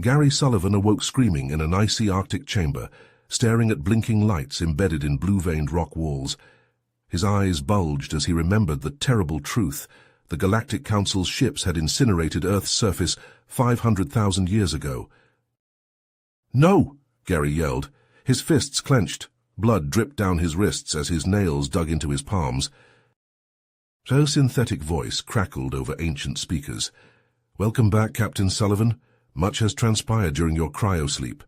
Gary Sullivan awoke screaming in an icy Arctic chamber, staring at blinking lights embedded in blue-veined rock walls. His eyes bulged as he remembered the terrible truth. The Galactic Council's ships had incinerated Earth's surface 500,000 years ago. "No!" Gary yelled. His fists clenched. Blood dripped down his wrists as his nails dug into his palms. A synthetic voice crackled over ancient speakers. "Welcome back, Captain Sullivan. Much has transpired during your cryosleep."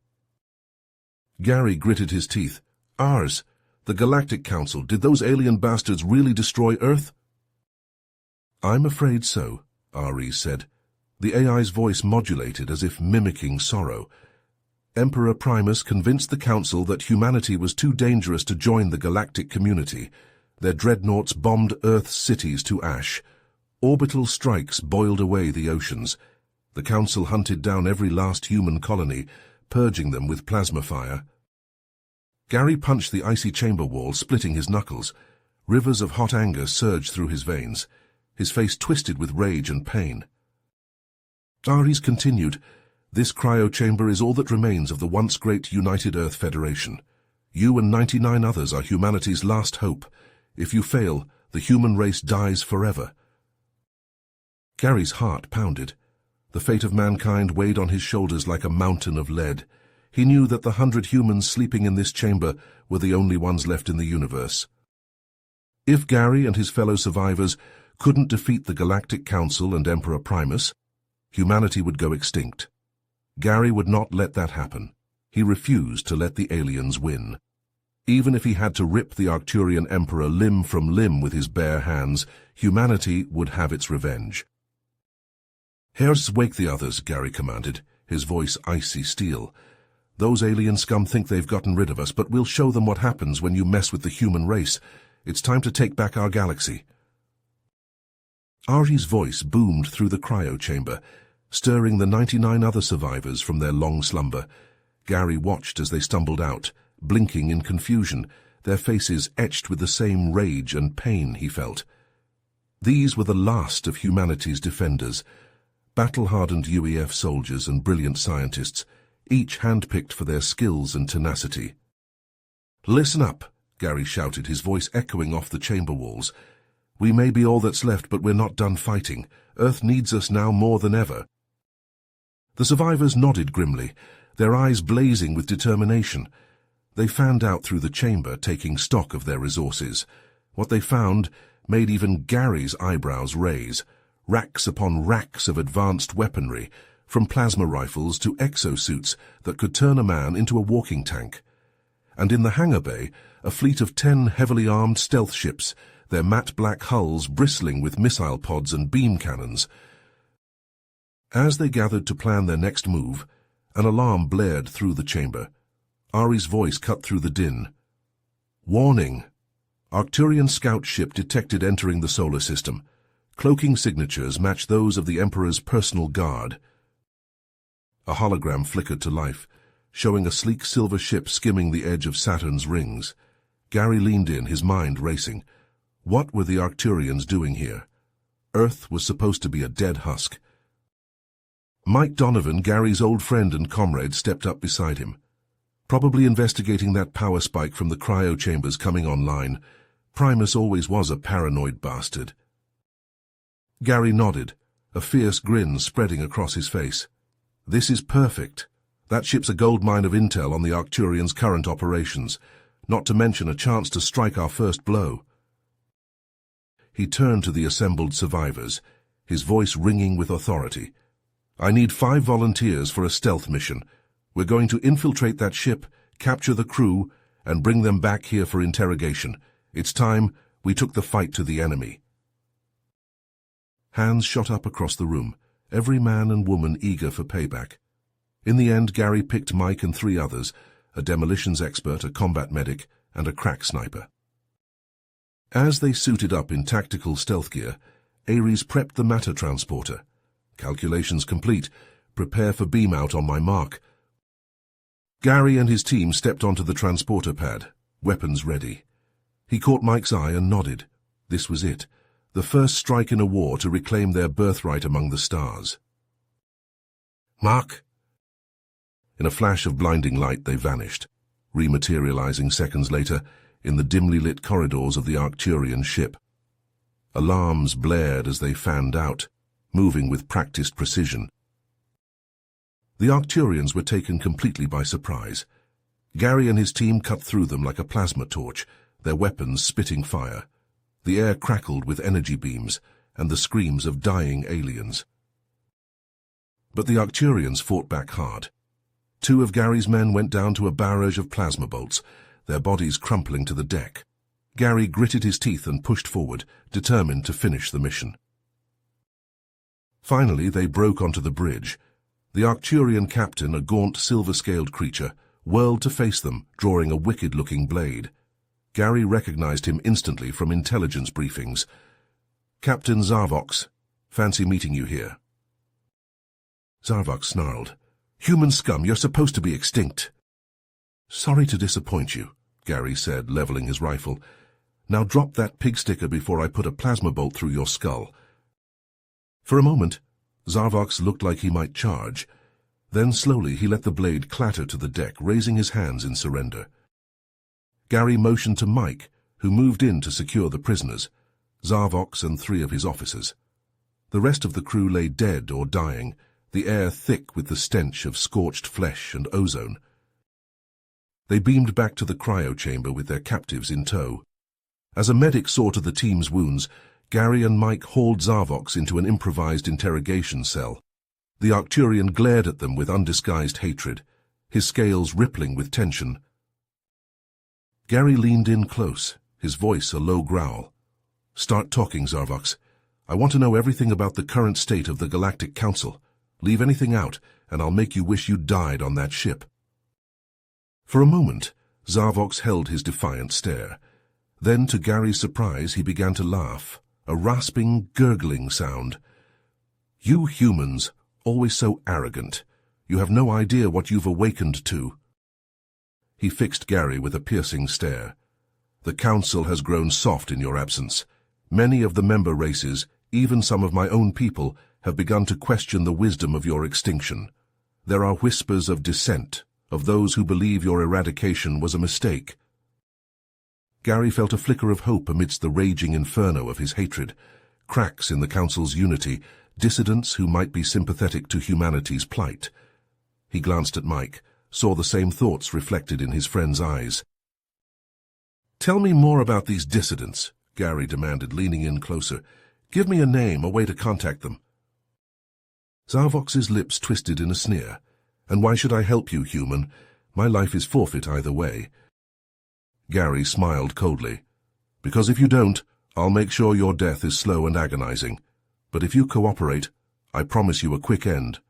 Gary gritted his teeth. "Ours? The Galactic Council, did those alien bastards really destroy Earth?" "I'm afraid so," Ares said. The AI's voice modulated as if mimicking sorrow. "Emperor Primus convinced the Council that humanity was too dangerous to join the galactic community. Their dreadnoughts bombed Earth's cities to ash. Orbital strikes boiled away the oceans. The Council hunted down every last human colony, purging them with plasma fire." Gary punched the icy chamber wall, splitting his knuckles. Rivers of hot anger surged through his veins. His face twisted with rage and pain. Ares continued, "This cryo-chamber is all that remains of the once great United Earth Federation. You and 99 others are humanity's last hope. If you fail, the human race dies forever." Gary's heart pounded. The fate of mankind weighed on his shoulders like a mountain of lead. He knew that the 100 humans sleeping in this chamber were the only ones left in the universe. If Gary and his fellow survivors couldn't defeat the Galactic Council and Emperor Primus, humanity would go extinct. Gary would not let that happen. He refused to let the aliens win. Even if he had to rip the Arcturian Emperor limb from limb with his bare hands, humanity would have its revenge. "Here's wake the others," Gary commanded, his voice icy steel. "Those alien scum think they've gotten rid of us, but we'll show them what happens when you mess with the human race. It's time to take back our galaxy." Ari's voice boomed through the cryo-chamber, stirring the 99 other survivors from their long slumber. Gary watched as they stumbled out, blinking in confusion, their faces etched with the same rage and pain he felt. These were the last of humanity's defenders, battle-hardened UEF soldiers and brilliant scientists, each handpicked for their skills and tenacity. "Listen up," Gary shouted, his voice echoing off the chamber walls. "We may be all that's left, but we're not done fighting. Earth needs us now more than ever." The survivors nodded grimly, their eyes blazing with determination. They fanned out through the chamber, taking stock of their resources. What they found made even Gary's eyebrows raise. Racks upon racks of advanced weaponry, from plasma rifles to exosuits that could turn a man into a walking tank. And in the hangar bay, a fleet of 10 heavily armed stealth ships, their matte black hulls bristling with missile pods and beam cannons. As they gathered to plan their next move, an alarm blared through the chamber. Ari's voice cut through the din. "Warning! Arcturian scout ship detected entering the solar system. Cloaking signatures match those of the Emperor's personal guard." A hologram flickered to life, showing a sleek silver ship skimming the edge of Saturn's rings. Gary leaned in, his mind racing. What were the Arcturians doing here? Earth was supposed to be a dead husk. Mike Donovan, Gary's old friend and comrade, stepped up beside him. "Probably investigating that power spike from the cryo chambers coming online. Primus always was a paranoid bastard." Gary nodded, a fierce grin spreading across his face. "This is perfect. That ship's a goldmine of intel on the Arcturians' current operations, not to mention a chance to strike our first blow." He turned to the assembled survivors, his voice ringing with authority. "I need 5 volunteers for a stealth mission. We're going to infiltrate that ship, capture the crew, and bring them back here for interrogation. It's time we took the fight to the enemy." Hands shot up across the room, every man and woman eager for payback. In the end, Gary picked Mike and 3 others, a demolitions expert, a combat medic, and a crack sniper. As they suited up in tactical stealth gear, Ares prepped the matter transporter. "Calculations complete. Prepare for beam out on my mark." Gary and his team stepped onto the transporter pad, weapons ready. He caught Mike's eye and nodded. This was it, the first strike in a war to reclaim their birthright among the stars. "Mark?" In a flash of blinding light, they vanished, rematerializing seconds later in the dimly lit corridors of the Arcturian ship. Alarms blared as they fanned out, moving with practiced precision. The Arcturians were taken completely by surprise. Gary and his team cut through them like a plasma torch, their weapons spitting fire. The air crackled with energy beams and the screams of dying aliens. But the Arcturians fought back hard. 2 of Gary's men went down to a barrage of plasma bolts, their bodies crumpling to the deck. Gary gritted his teeth and pushed forward, determined to finish the mission. Finally, they broke onto the bridge. The Arcturian captain, a gaunt, silver-scaled creature, whirled to face them, drawing a wicked-looking blade. Gary recognized him instantly from intelligence briefings. "Captain Zarvox, fancy meeting you here." Zarvox snarled. "Human scum, you're supposed to be extinct." "Sorry to disappoint you," Gary said, leveling his rifle. "Now drop that pig sticker before I put a plasma bolt through your skull." For a moment, Zarvox looked like he might charge. Then slowly he let the blade clatter to the deck, raising his hands in surrender. Gary motioned to Mike, who moved in to secure the prisoners, Zarvox and 3 of his officers. The rest of the crew lay dead or dying, the air thick with the stench of scorched flesh and ozone. They beamed back to the cryo chamber with their captives in tow. As a medic saw to the team's wounds, Gary and Mike hauled Zarvox into an improvised interrogation cell. The Arcturian glared at them with undisguised hatred, his scales rippling with tension. Gary leaned in close, his voice a low growl. "Start talking, Zarvox. I want to know everything about the current state of the Galactic Council. Leave anything out, and I'll make you wish you died on that ship." For a moment, Zarvox held his defiant stare. Then, to Gary's surprise, he began to laugh, a rasping, gurgling sound. "You humans, always so arrogant. You have no idea what you've awakened to." He fixed Gary with a piercing stare. "The Council has grown soft in your absence. Many of the member races, even some of my own people, have begun to question the wisdom of your extinction. There are whispers of dissent, of those who believe your eradication was a mistake." Gary felt a flicker of hope amidst the raging inferno of his hatred. Cracks in the Council's unity, dissidents who might be sympathetic to humanity's plight. He glanced at Mike, saw the same thoughts reflected in his friend's eyes. "Tell me more about these dissidents," Gary demanded, leaning in closer. "Give me a name, a way to contact them." Zarvox's lips twisted in a sneer. "And why should I help you, human? My life is forfeit either way." Gary smiled coldly. "Because if you don't, I'll make sure your death is slow and agonizing. But if you cooperate, I promise you a quick end,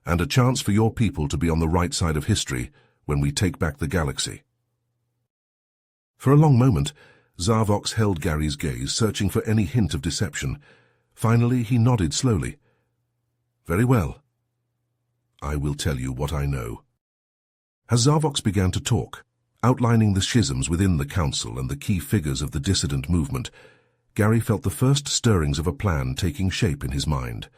and a chance for your people to be on the right side of history when we take back the galaxy." For a long moment, Zarvox held Gary's gaze, searching for any hint of deception. Finally, he nodded slowly. "Very well. I will tell you what I know." As Zarvox began to talk, outlining the schisms within the Council and the key figures of the dissident movement, Gary felt the first stirrings of a plan taking shape in his mind.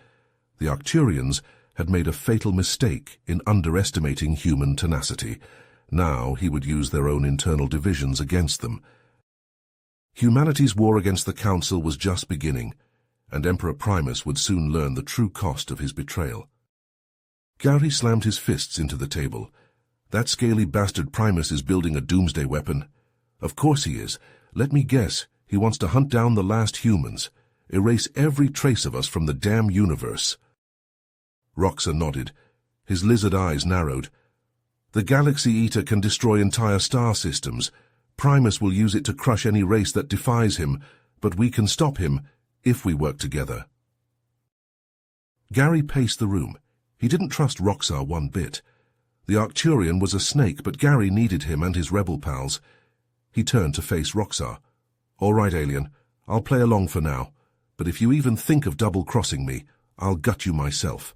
The Arcturians had made a fatal mistake in underestimating human tenacity. Now he would use their own internal divisions against them. Humanity's war against the Council was just beginning, and Emperor Primus would soon learn the true cost of his betrayal. Gary slammed his fists into the table. "That scaly bastard Primus is building a doomsday weapon. Of course he is. Let me guess, he wants to hunt down the last humans, erase every trace of us from the damn universe." Roxa nodded. His lizard eyes narrowed. "The Galaxy Eater can destroy entire star systems. Primus will use it to crush any race that defies him, but we can stop him if we work together." Gary paced the room. He didn't trust Roxa one bit. The Arcturian was a snake, but Gary needed him and his rebel pals. He turned to face Roxa. "All right, alien, I'll play along for now, but if you even think of double-crossing me, I'll gut you myself."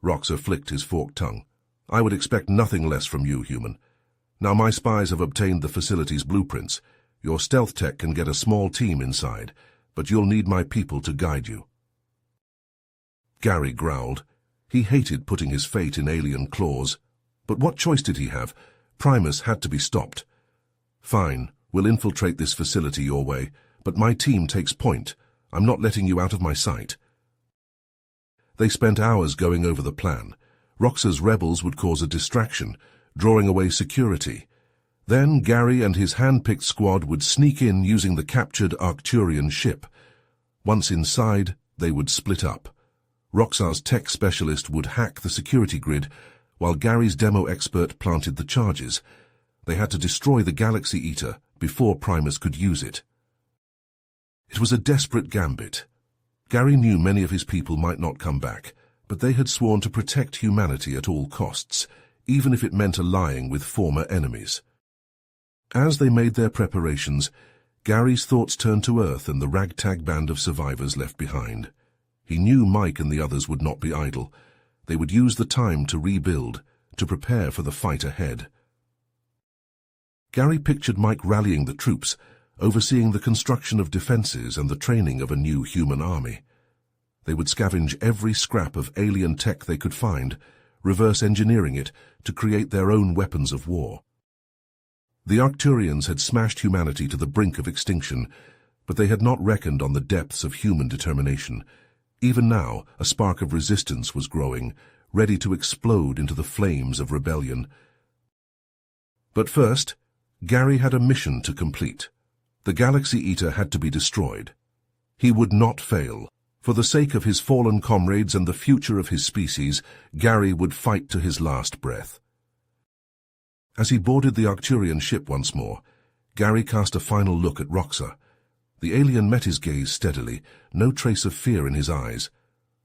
Roxa flicked his forked tongue. "I would expect nothing less from you, human. Now my spies have obtained the facility's blueprints. Your stealth tech can get a small team inside, but you'll need my people to guide you." Gary growled. He hated putting his fate in alien claws. But what choice did he have? Primus had to be stopped. Fine, we'll infiltrate this facility your way, but my team takes point. I'm not letting you out of my sight. They spent hours going over the plan. Roxa's rebels would cause a distraction, drawing away security. Then Gary and his hand-picked squad would sneak in using the captured Arcturian ship. Once inside, they would split up. Roxa's tech specialist would hack the security grid, while Gary's demo expert planted the charges. They had to destroy the Galaxy Eater before Primus could use it. It was a desperate gambit. Gary knew many of his people might not come back, but they had sworn to protect humanity at all costs, even if it meant allying with former enemies. As they made their preparations, Gary's thoughts turned to Earth and the ragtag band of survivors left behind. He knew Mike and the others would not be idle. They would use the time to rebuild, to prepare for the fight ahead. Gary pictured Mike rallying the troops, overseeing the construction of defenses and the training of a new human army. They would scavenge every scrap of alien tech they could find, reverse engineering it to create their own weapons of war. The Arcturians had smashed humanity to the brink of extinction, but they had not reckoned on the depths of human determination. Even now, a spark of resistance was growing, ready to explode into the flames of rebellion. But first, Gary had a mission to complete. The Galaxy Eater had to be destroyed. He would not fail. For the sake of his fallen comrades and the future of his species, Gary would fight to his last breath. As he boarded the Arcturian ship once more, Gary cast a final look at Roxa. The alien met his gaze steadily, no trace of fear in his eyes.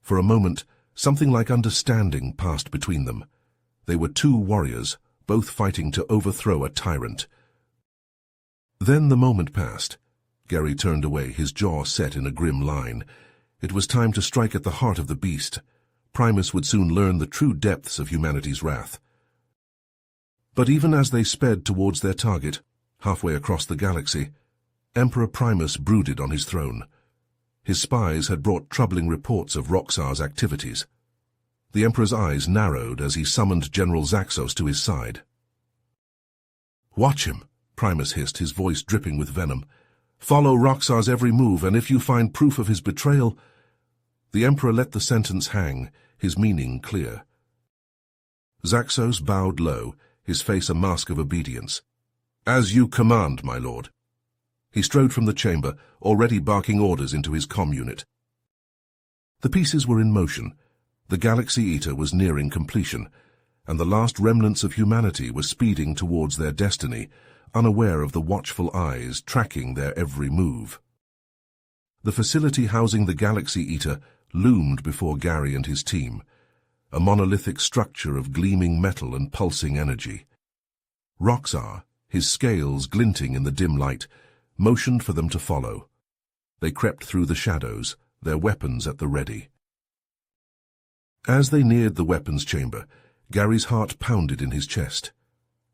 For a moment, something like understanding passed between them. They were two warriors, both fighting to overthrow a tyrant. Then the moment passed. Gary turned away, his jaw set in a grim line. It was time to strike at the heart of the beast. Primus would soon learn the true depths of humanity's wrath. But even as they sped towards their target, halfway across the galaxy, Emperor Primus brooded on his throne. His spies had brought troubling reports of Roxar's activities. The Emperor's eyes narrowed as he summoned General Zaxos to his side. "Watch him," Primus hissed, his voice dripping with venom. "Follow Roxar's every move, and if you find proof of his betrayal—" The Emperor let the sentence hang, his meaning clear. Zaxos bowed low, his face a mask of obedience. "As you command, my lord." He strode from the chamber, already barking orders into his comm unit. The pieces were in motion. The Galaxy Eater was nearing completion, and the last remnants of humanity were speeding towards their destiny, unaware of the watchful eyes tracking their every move. The facility housing the Galaxy Eater loomed before Gary and his team, a monolithic structure of gleaming metal and pulsing energy. Roxar, his scales glinting in the dim light, motioned for them to follow. They crept through the shadows, their weapons at the ready. As they neared the weapons chamber, Gary's heart pounded in his chest.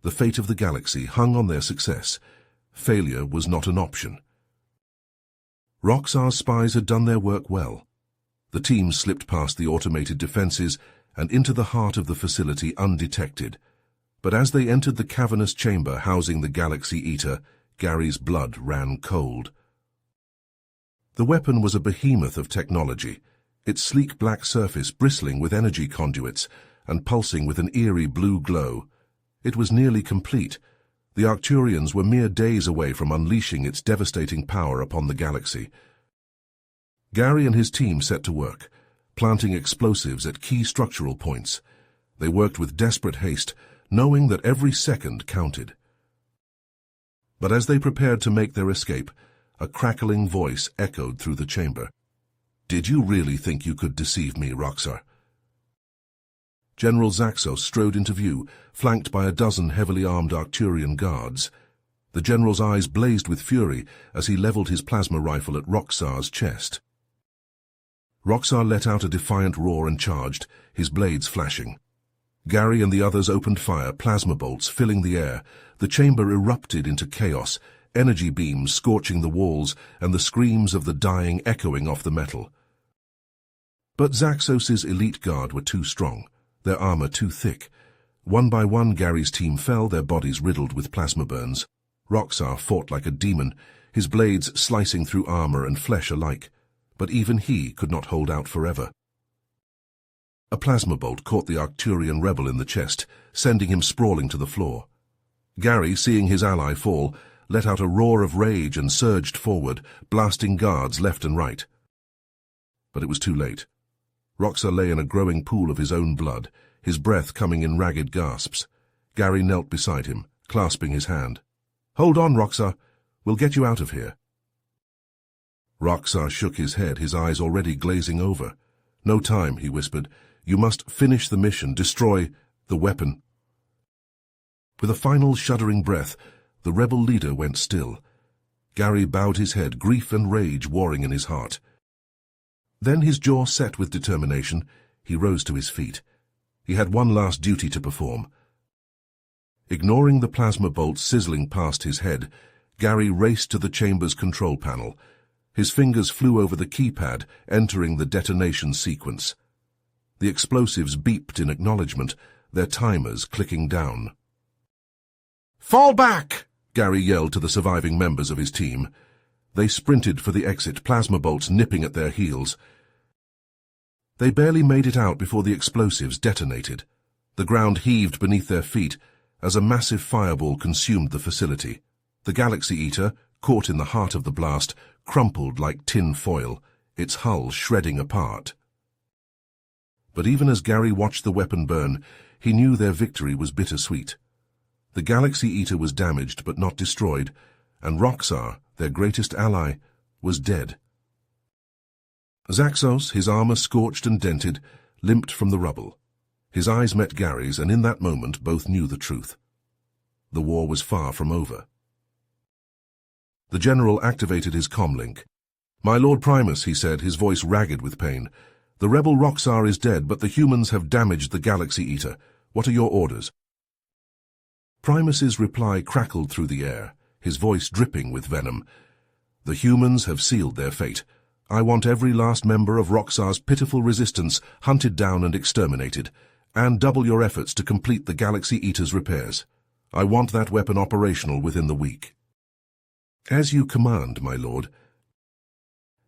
The fate of the galaxy hung on their success. Failure was not an option. Roxar's spies had done their work well. The team slipped past the automated defenses and into the heart of the facility undetected. But as they entered the cavernous chamber housing the Galaxy Eater, Gary's blood ran cold. The weapon was a behemoth of technology, its sleek black surface bristling with energy conduits and pulsing with an eerie blue glow. It was nearly complete. The Arcturians were mere days away from unleashing its devastating power upon the galaxy. Gary and his team set to work, planting explosives at key structural points. They worked with desperate haste, knowing that every second counted. But as they prepared to make their escape, a crackling voice echoed through the chamber. "Did you really think you could deceive me, Roxar?" General Zaxos strode into view, flanked by a dozen heavily armed Arcturian guards. The general's eyes blazed with fury as he leveled his plasma rifle at Roxar's chest. Roxar let out a defiant roar and charged, his blades flashing. Gary and the others opened fire, plasma bolts filling the air. The chamber erupted into chaos, energy beams scorching the walls and the screams of the dying echoing off the metal. But Zaxos's elite guard were too strong, their armor too thick. One by one Gary's team fell, their bodies riddled with plasma burns. Roxar fought like a demon, his blades slicing through armor and flesh alike. But even he could not hold out forever. A plasma bolt caught the Arcturian rebel in the chest, sending him sprawling to the floor. Gary, seeing his ally fall, let out a roar of rage and surged forward, blasting guards left and right. But it was too late. Roxar lay in a growing pool of his own blood, his breath coming in ragged gasps. Gary knelt beside him, clasping his hand. "Hold on, Roxar. We'll get you out of here." Roxar shook his head, his eyes already glazing over. "No time," he whispered. "You must finish the mission, destroy the weapon." With a final shuddering breath, the rebel leader went still. Gary bowed his head, grief and rage warring in his heart. Then, his jaw set with determination, he rose to his feet. He had one last duty to perform. Ignoring the plasma bolts sizzling past his head, Gary raced to the chamber's control panel. His fingers flew over the keypad, entering the detonation sequence. The explosives beeped in acknowledgement, their timers clicking down. "Fall back!" Gary yelled to the surviving members of his team. They sprinted for the exit, plasma bolts nipping at their heels. They barely made it out before the explosives detonated. The ground heaved beneath their feet as a massive fireball consumed the facility. The Galaxy Eater, caught in the heart of the blast, crumpled like tin foil, its hull shredding apart. But even as Gary watched the weapon burn, he knew their victory was bittersweet. The Galaxy Eater was damaged but not destroyed, and Roxar, their greatest ally, was dead. Zaxos, his armor scorched and dented, limped from the rubble. His eyes met Gary's, and in that moment both knew the truth. The war was far from over. The general activated his comlink. "My Lord Primus," he said, his voice ragged with pain. "The rebel Roxar is dead, but the humans have damaged the Galaxy Eater. What are your orders?" Primus's reply crackled through the air, his voice dripping with venom. "The humans have sealed their fate. I want every last member of Roxar's pitiful resistance hunted down and exterminated, and double your efforts to complete the Galaxy Eater's repairs. I want that weapon operational within the week." "As you command, my lord."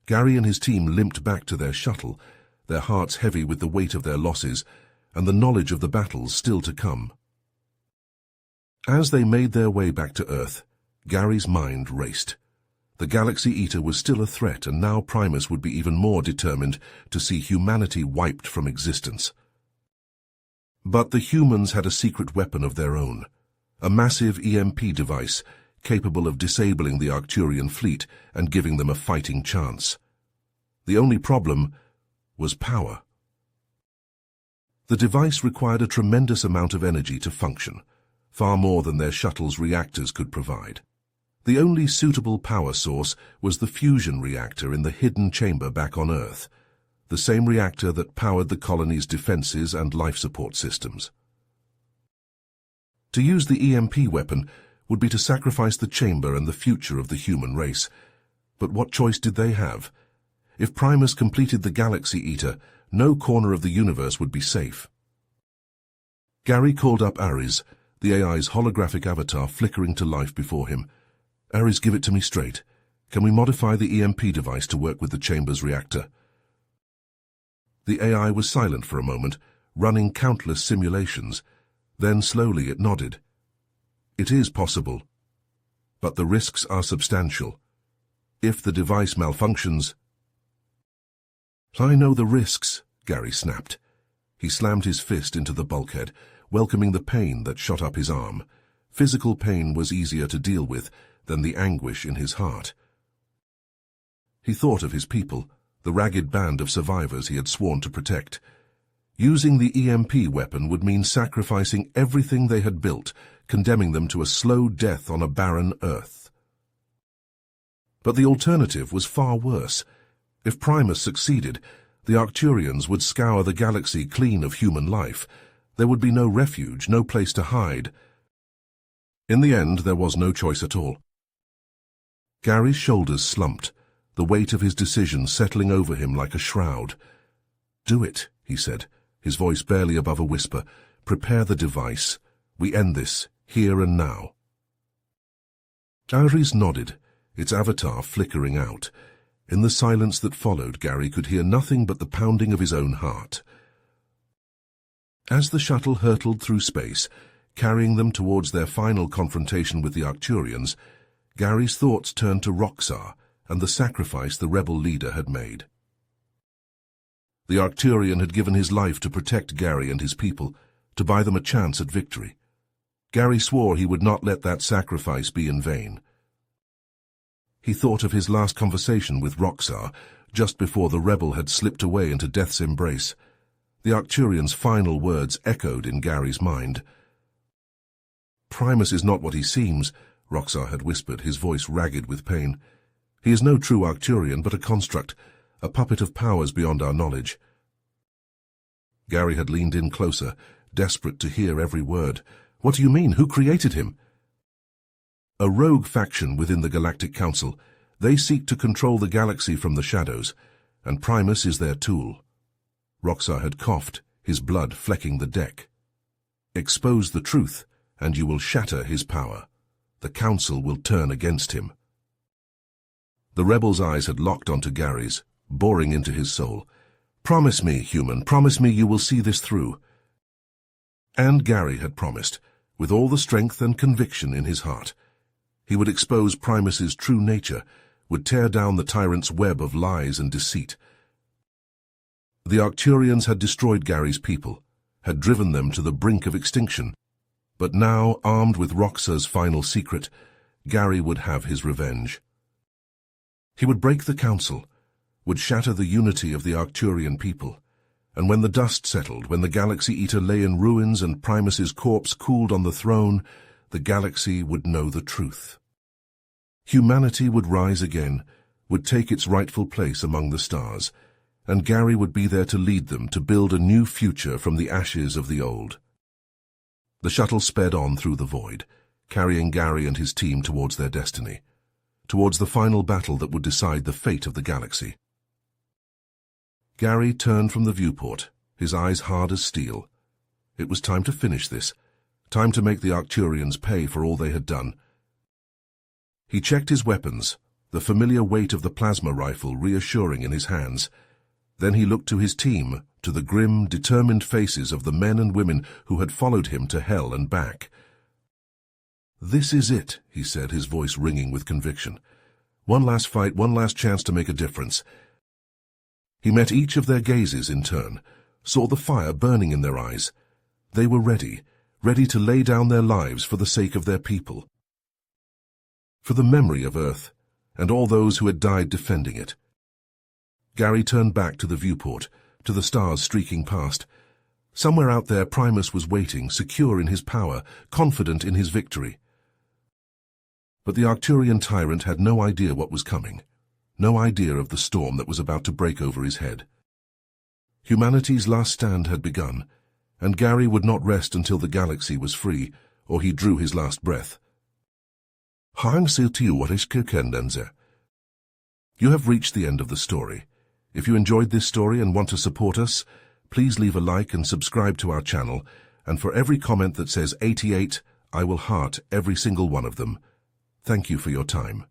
Gary and his team limped back to their shuttle, their hearts heavy with the weight of their losses and the knowledge of the battles still to come. As they made their way back to Earth, Gary's mind raced. The Galaxy Eater was still a threat, and now Primus would be even more determined to see humanity wiped from existence. But the humans had a secret weapon of their own, a massive EMP device capable of disabling the Arcturian fleet and giving them a fighting chance. The only problem was power. The device required a tremendous amount of energy to function, far more than their shuttle's reactors could provide. The only suitable power source was the fusion reactor in the hidden chamber back on Earth, the same reactor that powered the colony's defenses and life support systems. To use the EMP weapon would be to sacrifice the chamber and the future of the human race. But what choice did they have? If Primus completed the Galaxy Eater, no corner of the universe would be safe. Gary called up Ares, the AI's holographic avatar flickering to life before him. "Ares, give it to me straight. Can we modify the EMP device to work with the chamber's reactor?" The AI was silent for a moment, running countless simulations. Then slowly it nodded. "It is possible, but the risks are substantial. If the device malfunctions—" "I know the risks," Gary snapped. He slammed his fist into the bulkhead, welcoming the pain that shot up his arm. Physical pain was easier to deal with than the anguish in his heart. He thought of his people, the ragged band of survivors he had sworn to protect. Using the EMP weapon would mean sacrificing everything they had built, condemning them to a slow death on a barren Earth. But the alternative was far worse. If Primus succeeded, the Arcturians would scour the galaxy clean of human life. There would be no refuge, no place to hide. In the end, there was no choice at all. Gary's shoulders slumped, the weight of his decision settling over him like a shroud. Do it, he said, his voice barely above a whisper. Prepare the device. We end this, here and now. Ares nodded, its avatar flickering out. In the silence that followed, Gary could hear nothing but the pounding of his own heart. As the shuttle hurtled through space, carrying them towards their final confrontation with the Arcturians, Gary's thoughts turned to Roxar and the sacrifice the rebel leader had made. The Arcturian had given his life to protect Gary and his people, to buy them a chance at victory. Gary swore he would not let that sacrifice be in vain. He thought of his last conversation with Roxar, just before the rebel had slipped away into death's embrace. The Arcturian's final words echoed in Gary's mind. "Primus is not what he seems," Roxar had whispered, his voice ragged with pain. "He is no true Arcturian, but a construct, a puppet of powers beyond our knowledge." Gary had leaned in closer, desperate to hear every word. "What do you mean? Who created him?" "A rogue faction within the Galactic Council. They seek to control the galaxy from the shadows, and Primus is their tool." Roxar had coughed, his blood flecking the deck. "Expose the truth, and you will shatter his power. The Council will turn against him." The rebel's eyes had locked onto Gary's, boring into his soul. "Promise me, human, promise me you will see this through." And Gary had promised, with all the strength and conviction in his heart. He would expose Primus's true nature, would tear down the tyrant's web of lies and deceit. The Arcturians had destroyed Gary's people, had driven them to the brink of extinction. But now, armed with Roxar's final secret, Gary would have his revenge. He would break the Council, would shatter the unity of the Arcturian people, and when the dust settled, when the Galaxy Eater lay in ruins and Primus's corpse cooled on the throne, the galaxy would know the truth. Humanity would rise again, would take its rightful place among the stars, and Gary would be there to lead them to build a new future from the ashes of the old. The shuttle sped on through the void, carrying Gary and his team towards their destiny, towards the final battle that would decide the fate of the galaxy. Gary turned from the viewport, his eyes hard as steel. It was time to finish this, time to make the Arcturians pay for all they had done. He checked his weapons, the familiar weight of the plasma rifle reassuring in his hands. Then he looked to his team, to the grim, determined faces of the men and women who had followed him to hell and back. "This is it," he said, his voice ringing with conviction. "One last fight, one last chance to make a difference." He met each of their gazes in turn, saw the fire burning in their eyes. They were ready, ready to lay down their lives for the sake of their people, for the memory of Earth, and all those who had died defending it. Gary turned back to the viewport, to the stars streaking past. Somewhere out there Primus was waiting, secure in his power, confident in his victory. But the Arcturian tyrant had no idea what was coming, no idea of the storm that was about to break over his head. Humanity's last stand had begun, and Gary would not rest until the galaxy was free, or he drew his last breath. You have reached the end of the story. If you enjoyed this story and want to support us, please leave a like and subscribe to our channel, and for every comment that says 88, I will heart every single one of them. Thank you for your time.